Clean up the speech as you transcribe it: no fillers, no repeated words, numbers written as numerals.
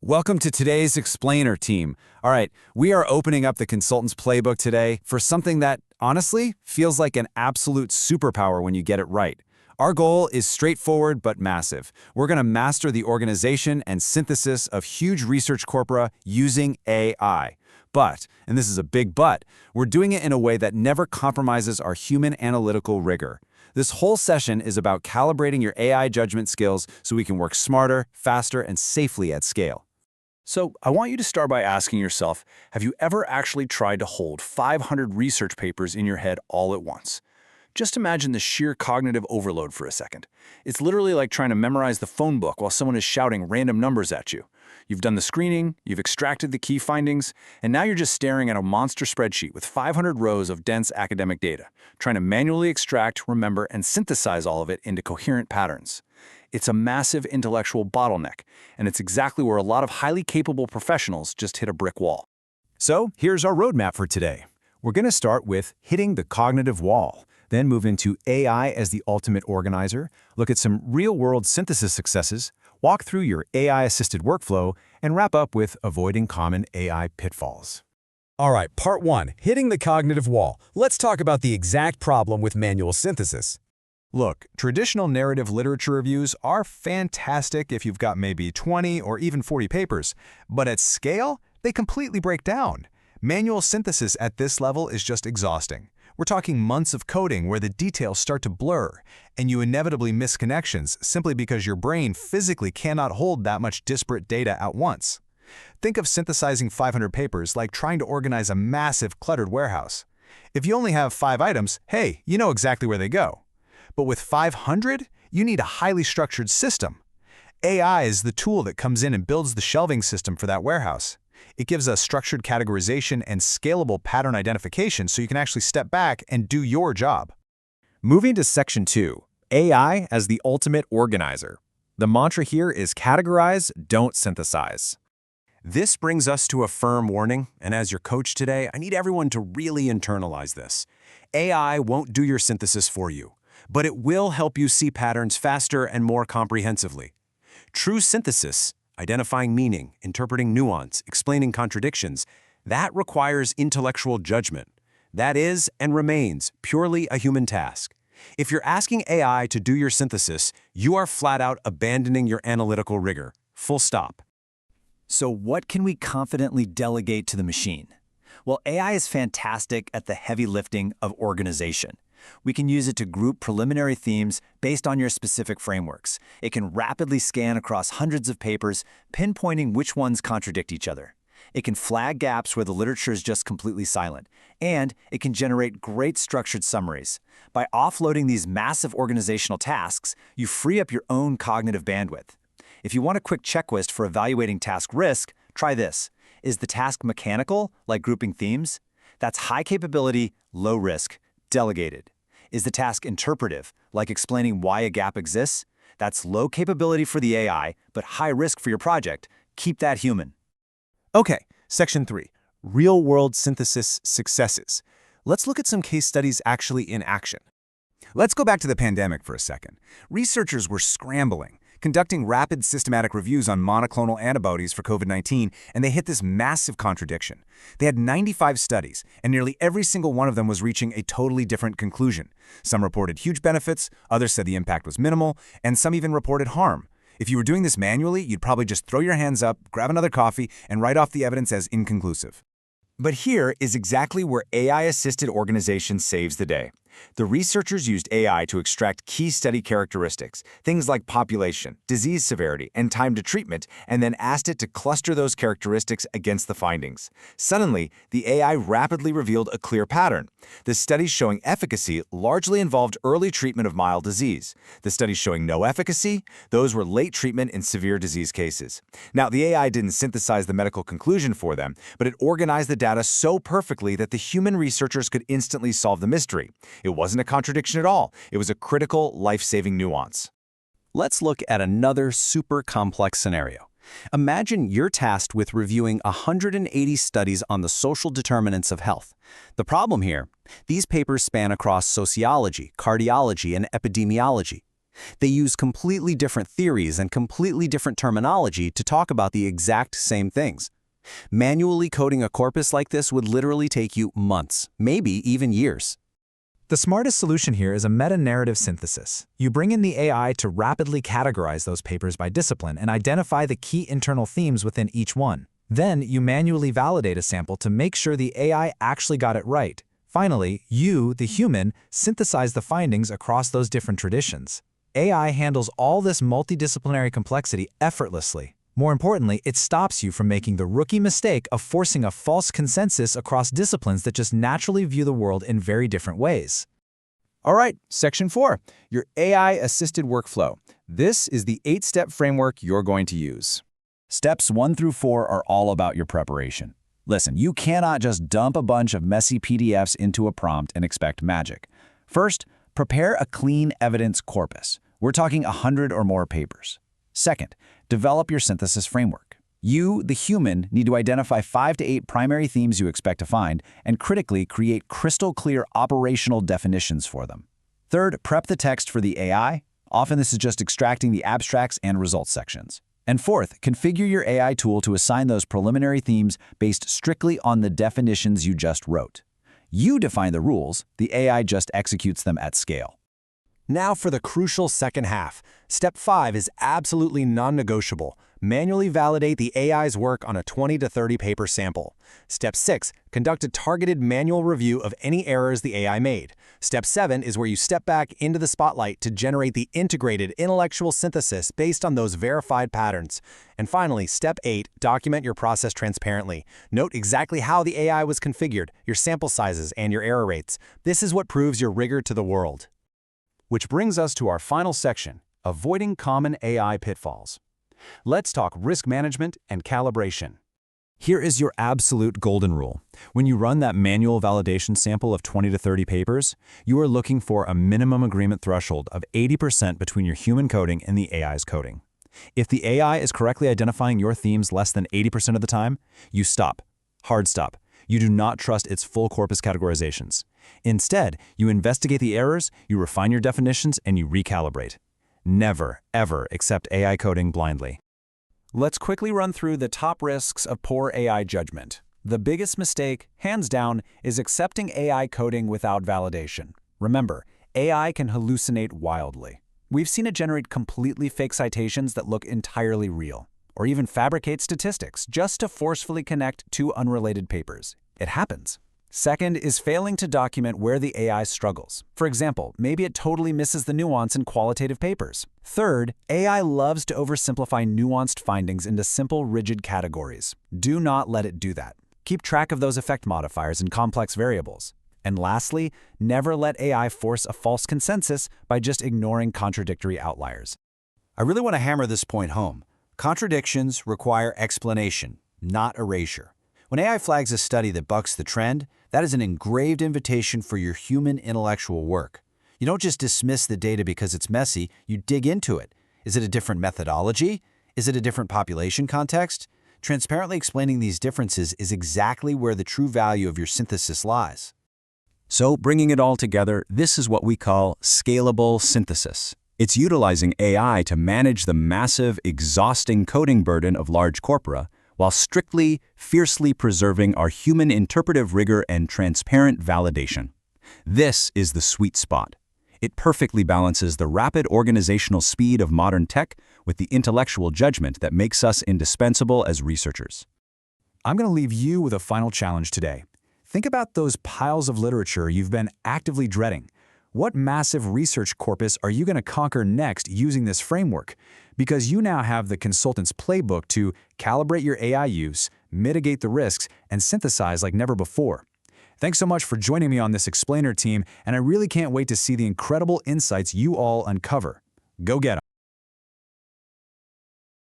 Welcome to today's Explainer team. All right, we are opening up the consultant's playbook today for something that, honestly, feels like an absolute superpower when you get it right. Our goal is straightforward but massive. We're going to master the organization and synthesis of huge research corpora using AI. But, and this is a big but, we're doing it in a way that never compromises our human analytical rigor. This whole session is about calibrating your AI judgment skills so we can work smarter, faster, and safely at scale. So I want you to start by asking yourself, have you ever actually tried to hold 500 research papers in your head all at once? Just imagine the sheer cognitive overload for a second. It's literally like trying to memorize the phone book while someone is shouting random numbers at you. You've done the screening, you've extracted the key findings, and now you're just staring at a monster spreadsheet with 500 rows of dense academic data, trying to manually extract, remember, and synthesize all of it into coherent patterns. It's a massive intellectual bottleneck, and it's exactly where a lot of highly capable professionals just hit a brick wall. So here's our roadmap for today. We're going to start with hitting the cognitive wall, then move into AI as the ultimate organizer, look at some real-world synthesis successes, walk through your AI-assisted workflow, and wrap up with avoiding common AI pitfalls. All right, part 1, hitting the cognitive wall. Let's talk about the exact problem with manual synthesis. Look, traditional narrative literature reviews are fantastic if you've got maybe 20 or even 40 papers, but at scale, they completely break down. Manual synthesis at this level is just exhausting. We're talking months of coding where the details start to blur, and you inevitably miss connections simply because your brain physically cannot hold that much disparate data at once. Think of synthesizing 500 papers like trying to organize a massive cluttered warehouse. If you only have 5 items, hey, you know exactly where they go. But with 500, you need a highly structured system. AI is the tool that comes in and builds the shelving system for that warehouse. It gives us structured categorization and scalable pattern identification so you can actually step back and do your job. Moving to Section 2, AI as the ultimate organizer. The mantra here is categorize, don't synthesize. This brings us to a firm warning, and as your coach today, I need everyone to really internalize this. AI won't do your synthesis for you, but it will help you see patterns faster and more comprehensively. True synthesis, identifying meaning, interpreting nuance, explaining contradictions, that requires intellectual judgment. That is and remains purely a human task. If you're asking AI to do your synthesis, you are flat out abandoning your analytical rigor. Full stop. So what can we confidently delegate to the machine? Well, AI is fantastic at the heavy lifting of organization. We can use it to group preliminary themes based on your specific frameworks. It can rapidly scan across hundreds of papers, pinpointing which ones contradict each other. It can flag gaps where the literature is just completely silent. And it can generate great structured summaries. By offloading these massive organizational tasks, you free up your own cognitive bandwidth. If you want a quick checklist for evaluating task risk, try this. Is the task mechanical, like grouping themes? That's high capability, low risk, delegated. Is the task interpretive, like explaining why a gap exists? That's low capability for the AI, but high risk for your project. Keep that human. Okay, Section 3, real-world synthesis successes. Let's look at some case studies actually in action. Let's go back to the pandemic for a second. Researchers were scrambling, conducting rapid systematic reviews on monoclonal antibodies for COVID-19, and they hit this massive contradiction. They had 95 studies, and nearly every single one of them was reaching a totally different conclusion. Some reported huge benefits, others said the impact was minimal, and some even reported harm. If you were doing this manually, you'd probably just throw your hands up, grab another coffee, and write off the evidence as inconclusive. But here is exactly where AI-assisted organization saves the day. The researchers used AI to extract key study characteristics, things like population, disease severity, and time to treatment, and then asked it to cluster those characteristics against the findings. Suddenly, the AI rapidly revealed a clear pattern. The studies showing efficacy largely involved early treatment of mild disease. The studies showing no efficacy, those were late treatment in severe disease cases. Now, the AI didn't synthesize the medical conclusion for them, but it organized the data so perfectly that the human researchers could instantly solve the mystery. It wasn't a contradiction at all. It was a critical, life-saving nuance. Let's look at another super complex scenario. Imagine you're tasked with reviewing 180 studies on the social determinants of health. The problem here, these papers span across sociology, cardiology, and epidemiology. They use completely different theories and completely different terminology to talk about the exact same things. Manually coding a corpus like this would literally take you months, maybe even years. The smartest solution here is a meta-narrative synthesis. You bring in the AI to rapidly categorize those papers by discipline and identify the key internal themes within each one. Then you manually validate a sample to make sure the AI actually got it right. Finally, you, the human, synthesize the findings across those different traditions. AI handles all this multidisciplinary complexity effortlessly. More importantly, it stops you from making the rookie mistake of forcing a false consensus across disciplines that just naturally view the world in very different ways. All right, Section 4, your AI-assisted workflow. This is the 8-step framework you're going to use. Steps 1 through 4 are all about your preparation. Listen, you cannot just dump a bunch of messy PDFs into a prompt and expect magic. First, prepare a clean evidence corpus. We're talking 100 or more papers. Second, develop your synthesis framework. You, the human, need to identify 5 to 8 primary themes you expect to find and critically create crystal clear operational definitions for them. Third, prep the text for the AI. Often this is just extracting the abstracts and results sections. And fourth, configure your AI tool to assign those preliminary themes based strictly on the definitions you just wrote. You define the rules, the AI just executes them at scale. Now for the crucial second half. Step 5 is absolutely non-negotiable. Manually validate the AI's work on a 20 to 30 paper sample. Step 6, conduct a targeted manual review of any errors the AI made. Step 7 is where you step back into the spotlight to generate the integrated intellectual synthesis based on those verified patterns. And finally, Step 8, document your process transparently. Note exactly how the AI was configured, your sample sizes, and your error rates. This is what proves your rigor to the world. Which brings us to our final section, avoiding common AI pitfalls. Let's talk risk management and calibration. Here is your absolute golden rule. When you run that manual validation sample of 20 to 30 papers, you are looking for a minimum agreement threshold of 80% between your human coding and the AI's coding. If the AI is correctly identifying your themes less than 80% of the time, you stop. Hard stop. You do not trust its full corpus categorizations. Instead, you investigate the errors, you refine your definitions, and you recalibrate. Never, ever accept AI coding blindly. Let's quickly run through the top risks of poor AI judgment. The biggest mistake, hands down, is accepting AI coding without validation. Remember, AI can hallucinate wildly. We've seen it generate completely fake citations that look entirely real, or even fabricate statistics just to forcefully connect two unrelated papers. It happens. Second is failing to document where the AI struggles. For example, maybe it totally misses the nuance in qualitative papers. Third, AI loves to oversimplify nuanced findings into simple, rigid categories. Do not let it do that. Keep track of those effect modifiers and complex variables. And lastly, never let AI force a false consensus by just ignoring contradictory outliers. I really want to hammer this point home. Contradictions require explanation, not erasure. When AI flags a study that bucks the trend, that is an engraved invitation for your human intellectual work. You don't just dismiss the data because it's messy, you dig into it. Is it a different methodology? Is it a different population context? Transparently explaining these differences is exactly where the true value of your synthesis lies. So, bringing it all together, this is what we call scalable synthesis. It's utilizing AI to manage the massive, exhausting coding burden of large corpora, while strictly, fiercely preserving our human interpretive rigor and transparent validation. This is the sweet spot. It perfectly balances the rapid organizational speed of modern tech with the intellectual judgment that makes us indispensable as researchers. I'm going to leave you with a final challenge today. Think about those piles of literature you've been actively dreading. What massive research corpus are you going to conquer next using this framework? Because you now have the consultant's playbook to calibrate your AI use, mitigate the risks, and synthesize like never before. Thanks so much for joining me on this explainer team, and I really can't wait to see the incredible insights you all uncover. Go get 'em.